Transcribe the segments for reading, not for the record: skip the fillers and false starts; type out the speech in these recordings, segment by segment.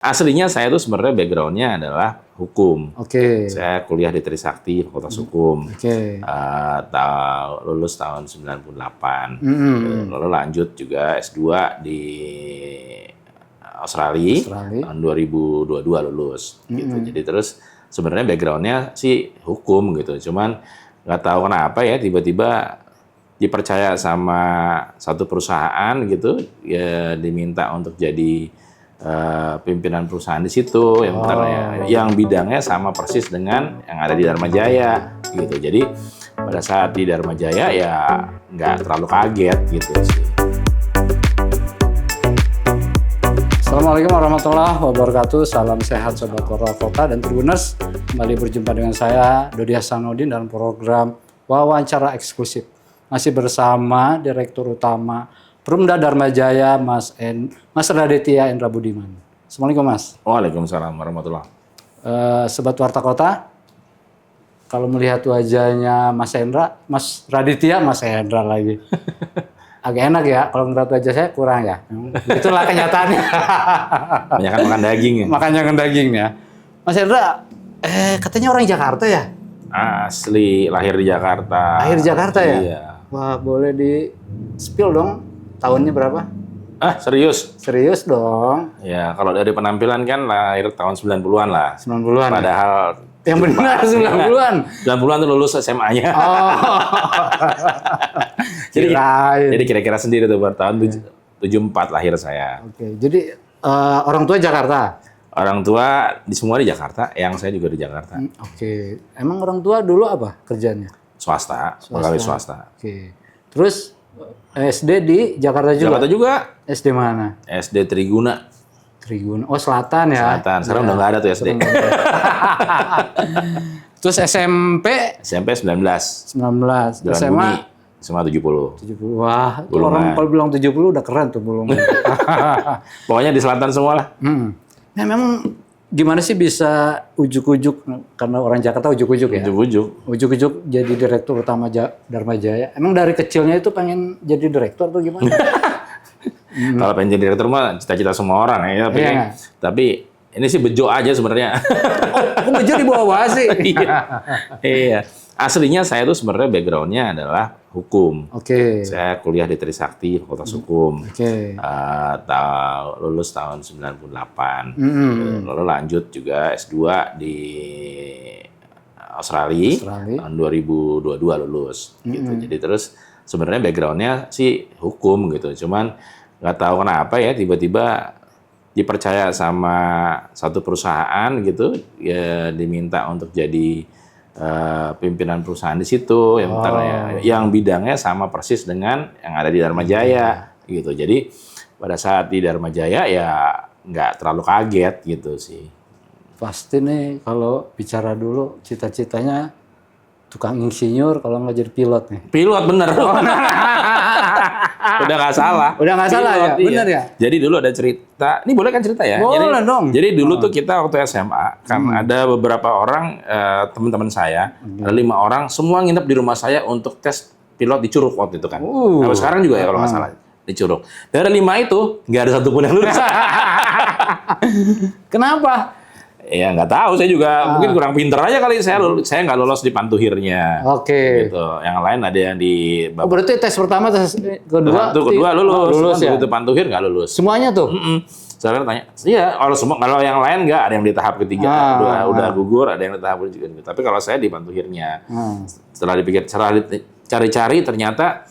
Aslinya saya tuh sebenarnya background-nya adalah hukum. Oke. Saya kuliah di Trisakti, Fakultas Hukum. Oke. Lulus tahun 98. Mm-mm. Lalu lanjut juga S2 di Australia. Tahun 2022 lulus. Gitu. Jadi terus sebenarnya background-nya sih hukum gitu. Cuman nggak tahu kenapa ya tiba-tiba dipercaya sama satu perusahaan gitu, ya diminta untuk jadi pimpinan perusahaan di situ yang bidangnya sama persis dengan yang ada di Dharma Jaya gitu. Jadi pada saat di Dharma Jaya ya nggak terlalu kaget gitu sih. Assalamualaikum warahmatullahi wabarakatuh. Salam sehat Sobat Portal Kota dan Tribuners. Kembali berjumpa dengan saya Dodi Hasanuddin dalam program Wawancara Eksklusif. Masih bersama Direktur Utama Perumda Dharma Jaya, Mas Raditya Endra Budiman. Assalamualaikum, Mas. Waalaikumsalam warahmatullahi. Sobat Warta Kota, kalau melihat wajahnya Mas Raditya, Mas Endra lagi. Agak enak ya, kalau melihat wajah saya kurang ya. Itulah kenyataannya. Banyak makan daging ya. Makan daging ya. Mas Endra, katanya orang Jakarta ya? Asli, lahir di Jakarta. Lahir di Jakarta ya? Iya. Wah, boleh di-spill dong. Tahunnya berapa? Serius? Serius dong. Ya, kalau dari penampilan kan lahir tahun 90-an lah. 90-an. Padahal yang benar 90-an. 90-an tuh lulus SMA-nya. Oh. Jadi kira-kira sendiri tuh tahun 74 lahir saya. Oke. Jadi orang tua Jakarta. Orang tua semua di Jakarta, yang saya juga di Jakarta. Oke. Emang orang tua dulu apa kerjanya? Swasta. Pegawai swasta. Oke. Terus SD di Jakarta juga? Jakarta juga. SD mana? SD Triguna. Oh, Selatan ya? Selatan. Sekarang udah nggak ada tuh SD. Terus SMP? SMP 19. Jalan SMA? Bumi. SMA 70. 70. Wah, Bulungan. orang kalau bilang 70 udah keren tuh Bulungan. Pokoknya di selatan semua lah. Nah, memang gimana sih bisa ujuk-ujuk, karena orang Jakarta ujuk-ujuk ya? Ujuk-ujuk jadi Direktur Utama Dharma Jaya. Emang dari kecilnya itu pengen jadi direktur atau gimana? Kalau pengen jadi direktur mah cita-cita semua orang ya. Tapi ini sih bejo aja sebenarnya. Aku bejo di bawah sih. Iya. Aslinya saya tuh sebenarnya background-nya adalah hukum. Oke. Saya kuliah di Trisakti, Fakultas Hukum. Oke. Lulus tahun 98. Lalu lanjut juga S2 di Australia. Tahun 2022 lulus. Gitu. Jadi terus sebenarnya background-nya sih hukum gitu. Cuman nggak tahu kenapa ya tiba-tiba dipercaya sama satu perusahaan gitu, ya diminta untuk jadi pimpinan perusahaan di situ yang bidangnya sama persis dengan yang ada di Dharma Jaya gitu. Jadi pada saat di Dharma Jaya ya nggak terlalu kaget gitu sih. Pasti nih kalau bicara dulu cita-citanya tukang insinyur, kalau nggak jadi pilot nih. Pilot bener. Udah nggak salah. Udah nggak salah ya, bener ya. Jadi dulu ada cerita. Ini boleh kan cerita ya? Boleh dong. Jadi dulu tuh kita waktu SMA kan ada beberapa orang teman-teman saya, ada 5 orang, semua nginep di rumah saya untuk tes pilot di Curug waktu itu kan. Nah, sekarang juga ya kalau nggak salah di Curug. Dari 5 itu nggak ada satupun yang lulus. Kenapa? Ya nggak tahu, saya juga mungkin kurang pinter aja kali, saya nggak lolos di pantuhirnya. Oke. Gitu. Yang lain ada yang di berarti tes pertama, tes kedua lulus ya? Begitu pantuhir nggak lulus. Semuanya tuh? Saya tanya, iya kalau yang lain nggak, ada yang di tahap ketiga udah gugur, ada yang di tahap ketiga. Tapi kalau saya di pantuhirnya. Setelah cari-cari ternyata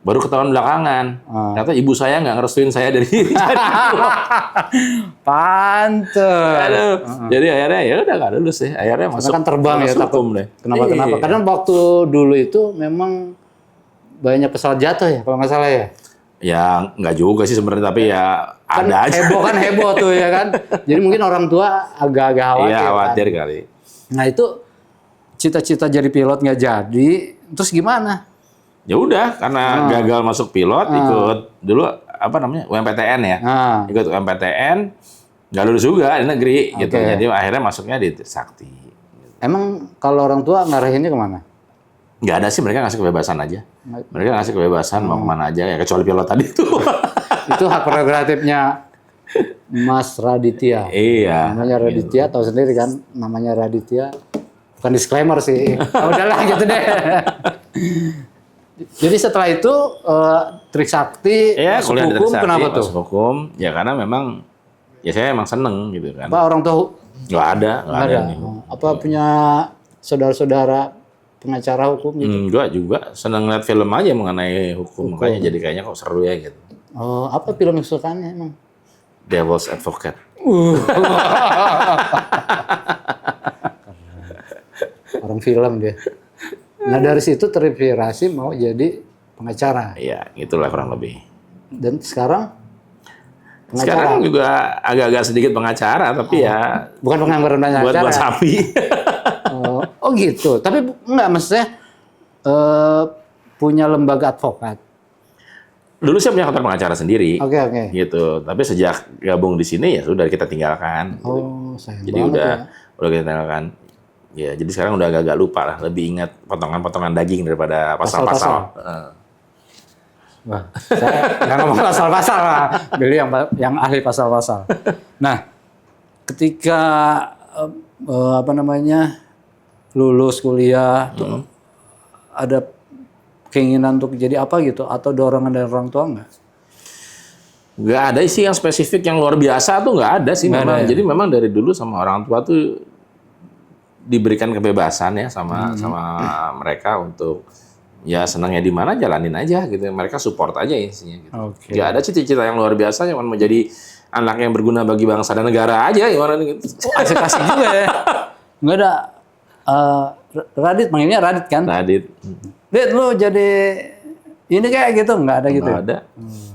baru ketahuan belakangan. Ternyata ibu saya nggak ngerestuin saya dari Pantes. Aduh. Jadi akhirnya ya udah nggak lulus deh. Akhirnya masuk. Kan terbang ya takut deh. Kenapa? Karena waktu dulu itu memang banyak pesawat jatuh ya, kalau nggak salah ya. Ya nggak juga sih sebenarnya, tapi ya kan ada aja. Heboh tuh ya kan. Jadi mungkin orang tua agak-agak khawatir. Iya, khawatir kali. Nah itu cita-cita jadi pilot nggak jadi, terus gimana? Ya udah, karena gagal masuk pilot, ikut dulu UMPTN ya. Ikut UMPTN, nggak lulus juga di negeri gitu. Jadi akhirnya masuknya di Sakti. Emang kalau orang tua ngarahinnya kemana? Nggak ada sih, mereka ngasih kebebasan aja. Mereka ngasih kebebasan mau kemana aja, ya kecuali pilot tadi itu. Itu hak prerogatifnya Mas Raditya. Iya. Namanya Raditya, tahu sendiri kan, namanya Raditya. Bukan disclaimer sih. Udahlah gitu deh. Jadi setelah itu Trisakti Ya, masuk kuliah di hukum, Trisakti, kenapa tuh? masuk hukum. Ya karena memang ya saya emang seneng gitu kan. Apa orang tua Nggak ada nih. Apa punya saudara-saudara pengacara hukum gitu? Enggak juga, seneng lihat film aja mengenai hukum. Makanya jadi kayaknya kok seru ya gitu. Oh, apa film kesukaannya emang? Devil's Advocate. Orang film dia. Nah dari situ terinspirasi mau jadi pengacara. Iya, itulah kurang lebih. Dan sekarang pengacara. Sekarang juga agak-agak sedikit pengacara, tapi ya Bukan pengangguran pengacara. buat sapi. Oh gitu. Tapi enggak maksudnya punya lembaga advokat. Dulu saya punya kantor pengacara sendiri. Oke. Gitu. Tapi sejak gabung di sini ya sudah kita tinggalkan. Oh, sayang Jadi banget udah kita tinggalkan. Ya, jadi sekarang udah agak lupa lah. Lebih ingat potongan-potongan daging daripada pasal-pasal. Wah, saya nggak ngomong pasal-pasal lah. Beliau yang ahli pasal-pasal. Nah, ketika lulus kuliah, tuh ada keinginan untuk jadi apa gitu atau dorongan dari orang tua nggak? Nggak ada sih yang spesifik yang luar biasa tuh nggak ada sih memang. Ada, ya? Jadi memang dari dulu sama orang tua tuh diberikan kebebasan ya sama mereka untuk ya senangnya di mana jalanin aja gitu. Mereka support aja isinya gitu. Oke. Nggak ada cita-cita yang luar biasa yang mau jadi anak yang berguna bagi bangsa dan negara aja gimana gitu. Asik-asik juga ya. Nggak ada Radit, manggilnya Radit kan? Radit. Dit, lu jadi ini kayak gitu nggak ada gitu? Nggak ada.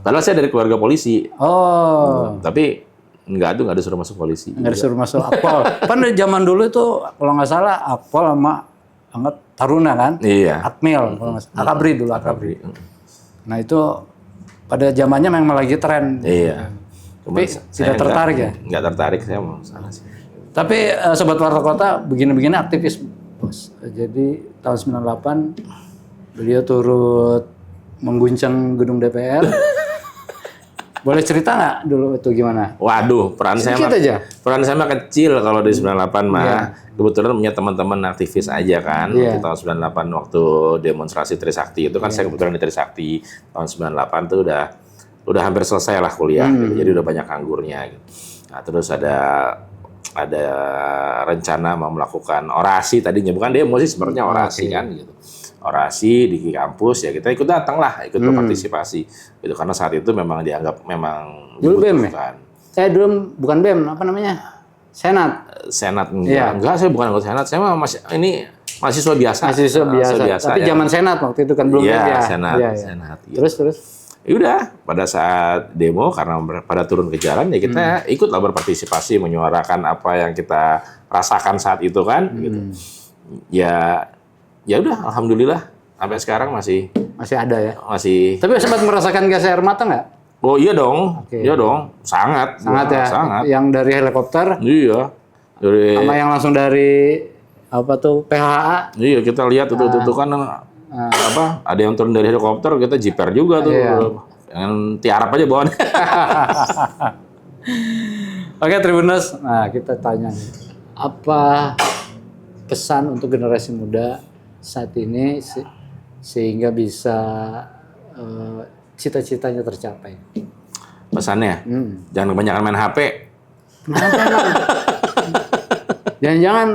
Padahal saya dari keluarga polisi. Oh. Tapi nggak disuruh masuk polisi. Nggak disuruh masuk Akpol. Kan dari zaman dulu itu kalau nggak salah Akpol sama anggap Taruna kan? Iya. Akmil kalau nggak salah. Akabri dulu Akabri. Nah itu pada zamannya memang lagi tren. Iya. Tapi tidak tertarik ya? Nggak tertarik saya mau salah sih. Tapi Sobat Warta Kota begini-begini aktivis bos. Jadi tahun 98 beliau turut mengguncang gedung DPR. Boleh cerita nggak dulu itu gimana? Waduh, peran saya mah kecil kalau di 98 mah. Iya. Kebetulan punya teman-teman aktivis aja kan. Iya. Waktu tahun 98 waktu demonstrasi Trisakti itu kan saya kebetulan di Trisakti tahun 98 tuh udah hampir selesai lah kuliah gitu. Jadi udah banyak anggurnya gitu. Nah, terus ada rencana mau melakukan orasi tadinya, bukan demo sih sebenarnya orasi kan gitu. Orasi di kampus ya kita ikut datang lah, ikut berpartisipasi gitu karena saat itu memang dianggap memang Dulu BEM dibutuhkan. dulu bukan BEM, apa namanya? Senat. Senat Iya. enggak, saya bukan anggota Senat, saya mah mahasiswa biasa. Mahasiswa biasa. Tapi ya. zaman Senat waktu itu kan belum Iya, BEM ya. Senat, Iya, iya. Senat. Gitu. Terus. Ya udah, pada saat demo karena pada turun ke jalan ya kita ikutlah berpartisipasi menyuarakan apa yang kita rasakan saat itu kan gitu. Ya udah, alhamdulillah sampai sekarang masih ada ya. masih. Tapi sempat merasakan gas air mata nggak? Oh iya dong, Oke. iya dong, sangat ya. sangat. Yang dari helikopter Iya, sama yang langsung dari apa tuh PHA. iya kita lihat itu kan apa? Ada yang turun dari helikopter, kita jiper juga tuh. Iya. Yang tiarap aja bawaan. Oke Tribuners, nah kita tanya nih, apa pesan untuk generasi muda saat ini sehingga bisa cita-citanya tercapai? Pesannya, jangan kebanyakan main HP. Kenapa emang? Jangan-jangan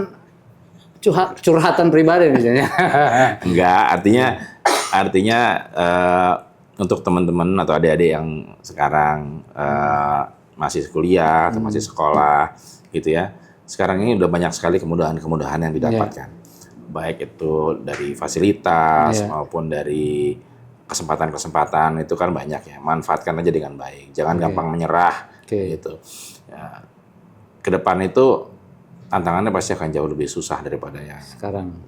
curhatan pribadi misalnya. Enggak, artinya untuk teman-teman atau adik-adik yang sekarang masih kuliah atau masih sekolah gitu ya. Sekarang ini udah banyak sekali kemudahan-kemudahan yang didapatkan. Baik itu dari fasilitas maupun dari kesempatan-kesempatan itu kan banyak ya. Manfaatkan aja dengan baik. Jangan gampang menyerah gitu. Ya, ke depan itu tantangannya pasti akan jauh lebih susah daripada yang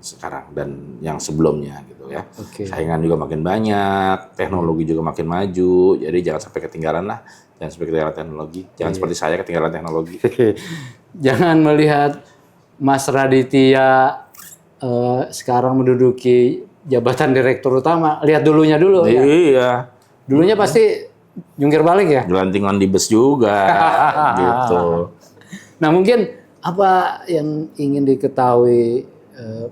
sekarang dan yang sebelumnya gitu ya. Saingan juga makin banyak, teknologi juga makin maju, jadi jangan sampai ketinggalan lah, jangan sampai ketinggalan teknologi, jangan seperti saya ketinggalan teknologi. Jangan melihat Mas Raditya sekarang menduduki jabatan direktur utama, lihat dulunya dulu. Iya. Dulunya pasti jungkir balik ya. Gelantingan di bus juga, gitu. Nah mungkin apa yang ingin diketahui,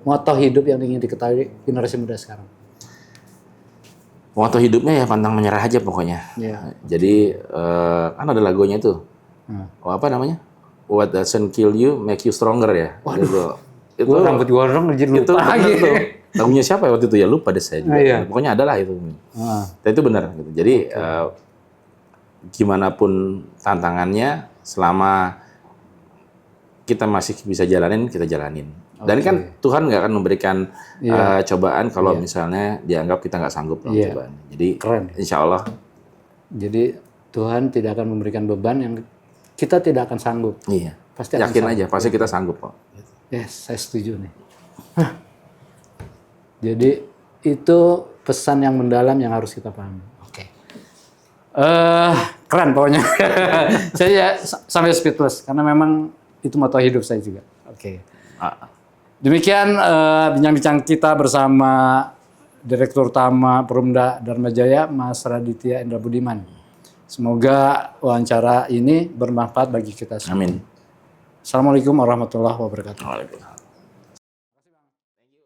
moto hidup yang ingin diketahui generasi muda sekarang? Moto hidupnya ya pantang menyerah aja pokoknya. Iya. Jadi kan ada lagunya tuh, apa namanya? What doesn't kill you make you stronger ya. Waduh. Itu Gue rambut gondrong jadi itu lupa bener lagi. tuh. Lagunya siapa ya waktu itu ya, lupa deh saya juga. Iya. Pokoknya adalah itu. Ah, Dan itu benar. Gitu. Jadi gimana pun tantangannya, selama kita masih bisa jalanin, kita jalanin. Dan kan Tuhan nggak akan memberikan cobaan kalau misalnya dianggap kita nggak sanggup dalam cobaan. Jadi Keren. insya Allah. Jadi Tuhan tidak akan memberikan beban yang kita tidak akan sanggup. Iya. Pasti akan Yakin aja, pasti kita sanggup kok. Yes, saya setuju nih. Jadi itu pesan yang mendalam yang harus kita pahami. Oke. Keren pokoknya. Saya ya sampai speechless karena memang itu moto hidup saya juga. Oke. Demikian bincang-bincang kita bersama Direktur Utama Perumda Dharma Jaya, Mas Raditya Indra Budiman. Semoga wawancara ini bermanfaat bagi kita semua. Amin. Assalamualaikum warahmatullahi wabarakatuh. Waalaikumsalam.